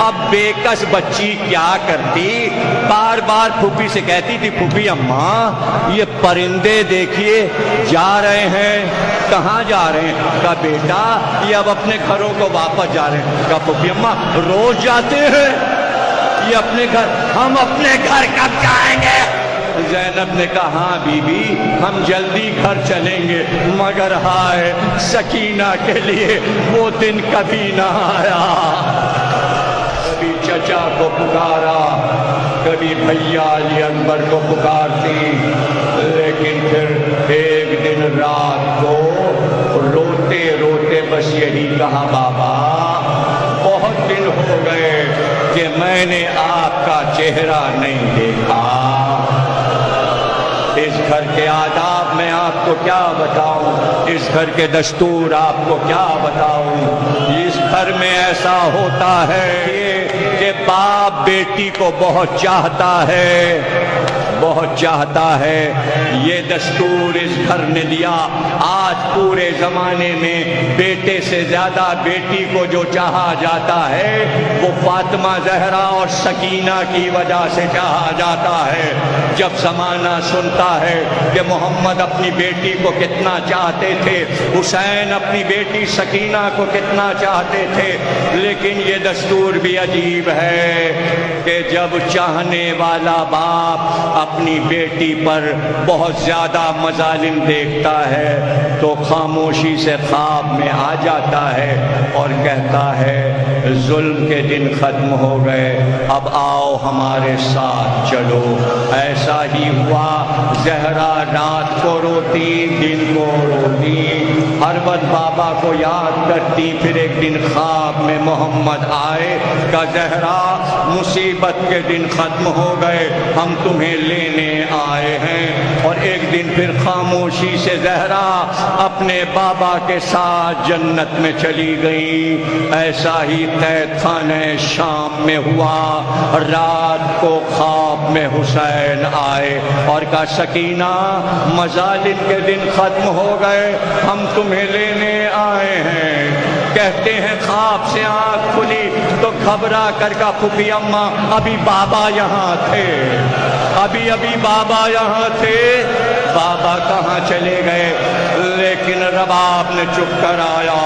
اب بےکس بچی کیا کرتی، بار بار پھوپھی سے کہتی تھی پھوپھی اماں یہ پرندے دیکھیے جا رہے ہیں، کہاں جا رہے ہیں؟ کہا بیٹا یہ اب اپنے گھروں کو واپس جا رہے ہیں۔ کہا پھوپھی اماں روز جاتے ہیں یہ اپنے گھر، ہم اپنے گھر کب جائیں گے؟ زینب نے کہا ہاں بی بی ہم جلدی گھر چلیں گے، مگر ہائے سکینہ کے لیے وہ دن کبھی نہ آیا۔ کبھی چچا کو پکارا، کبھی بھیا علی اکبر کو پکارتی، لیکن پھر ایک دن رات کو روتے روتے بس یہی کہا بابا بہت دن ہو گئے کہ میں نے آپ کا چہرہ نہیں دیکھا۔ اس گھر کے آداب میں آپ کو کیا بتاؤں، اس گھر کے دستور آپ کو کیا بتاؤں۔ اس گھر میں ایسا ہوتا ہے کہ باپ بیٹی کو بہت چاہتا ہے، بہت چاہتا ہے۔ یہ دستور اس گھر نے دیا۔ آج پورے زمانے میں بیٹے سے زیادہ بیٹی کو جو چاہا جاتا ہے وہ فاطمہ زہرا اور سکینہ کی وجہ سے چاہا جاتا ہے۔ جب زمانہ سنتا ہے کہ محمد اپنی بیٹی کو کتنا چاہتے تھے، حسین اپنی بیٹی سکینہ کو کتنا چاہتے تھے، لیکن یہ دستور بھی عجیب ہے کہ جب چاہنے والا باپ اپنی بیٹی پر بہت زیادہ مظالم دیکھتا ہے تو خاموشی سے خواب میں آ جاتا ہے اور کہتا ہے ظلم کے دن ختم ہو گئے، اب آؤ ہمارے ساتھ چلو۔ ایسا ہی ہوا، زہرا رات کو روتی، دن کو روتی، ہر وقت بابا کو یاد کرتی۔ پھر ایک دن خواب میں محمد آئے، کہ زہرا مصیبت کے دن ختم ہو گئے، ہم تمہیں لینے آئے ہیں۔ اور ایک دن پھر خاموشی سے زہرا اپنے بابا کے ساتھ جنت میں چلی گئی۔ ایسا ہی قید خانہ شام میں ہوا، رات کو خواب میں حسین آئے اور کہا سکینہ مظالم کے دن ختم ہو گئے، ہم تمہیں لینے آئے ہیں۔ کہتے ہیں خواب سے آنکھ کھلی تو گھبرا کر کا پھوپھی اماں ابھی بابا یہاں تھے، ابھی بابا یہاں تھے، بابا کہاں چلے گئے؟ لیکن رباب نے چپ کر آیا،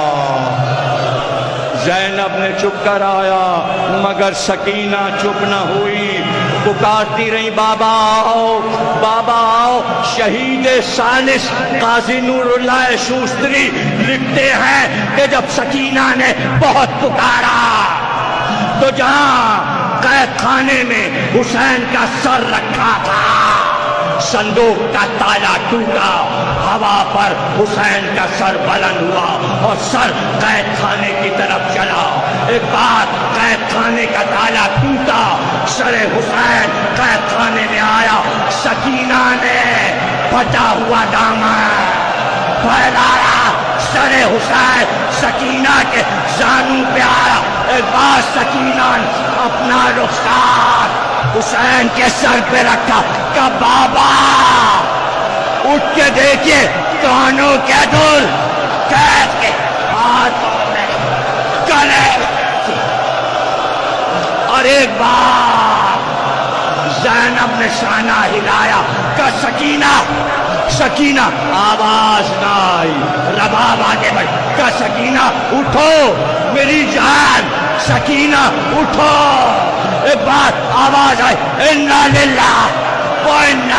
زینب نے چپ کر آیا، مگر سکینہ چپ نہ ہوئی، پکارتی رہی بابا آؤ، بابا آؤ۔ شہید ثالث قاضی نور اللہ شوستری لکھتے ہیں کہ جب سکینہ نے بہت پکارا تو جہاں قید خانے میں حسین کا سر رکھا تھا صندوق کا تالا ٹوٹا، ہوا پر حسین کا سر بلند ہوا اور سر قید خانے کی طرف چلا۔ ایک بار قید خانے کا تالا ٹوٹا، سر حسین قید خانے میں آیا، سکینہ نے پھٹا ہوا دامن پھیلایا، سر حسین سکینہ کے زانوں پہ آیا۔ ایک بار سکینہ نے اپنا رخسار حسین کے سر پہ رکھا کہ بابا اٹھ کے دیکھیے کانوں کے دل قید کے ہاتھوں میں گلے میں۔ اور ایک بار زینب نے شانہ ہلایا کہ سکینہ سکینہ، آواز نہ آئی، رباب آگے بڑھ کہ سکینہ اٹھو میری جان، سکینہ اٹھو۔ ایک بار آواز آئی انا للہ و انا